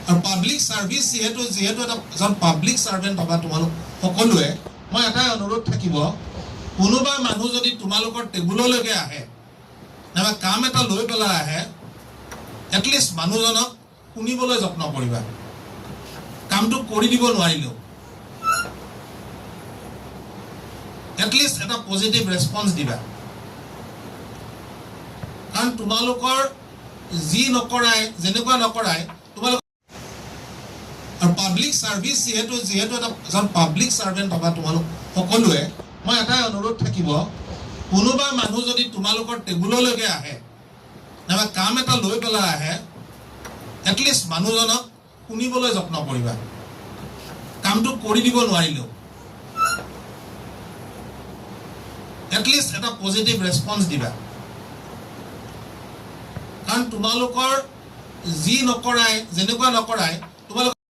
আৰু public service যেহেতু এজন পাব্লিক সাৰ্ভেন্ট হবা তোমালোক সকলোৱে মই এটাই অনুৰোধ থাকিব কোনোবা মানুহ যদি তোমালোকৰ টেবুললৈকে আহে নাবা কাম এটা লৈ পেলাই আহে এটলিষ্ট মানুহজনক শুনিবলৈ যত্ন কৰিবা কামটো কৰি দিব নোৱাৰিলেও এটলিষ্ট এটা পজিটিভ ৰেসপন্স দিবা কাৰণ তোমালোকৰ যি নকৰাই যেনেকুৱা নকৰাই তোমালোক আৰু পাব্লিক সাৰ্ভিস যেহেতু এজন পাব্লিক সাৰ্ভেন্ট হবা তোমালোক সকলোৱে মই এটাই অনুৰোধ থাকিব কোনোবা মানুহ যদি তোমালোকৰ টেবুললৈকে আহে নাবা কাম এটা লৈ পেলাই আহে এটলিষ্ট মানুহজনক শুনিবলৈ যত্ন কৰিবা কামটো কৰি দিব নোৱাৰিলেও এটলিষ্ট এটা পজিটিভ ৰেসপন্স দিবা কাৰণ তোমালোকৰ যি নকৰাই যেনেকুৱা নকৰাই তোমালোক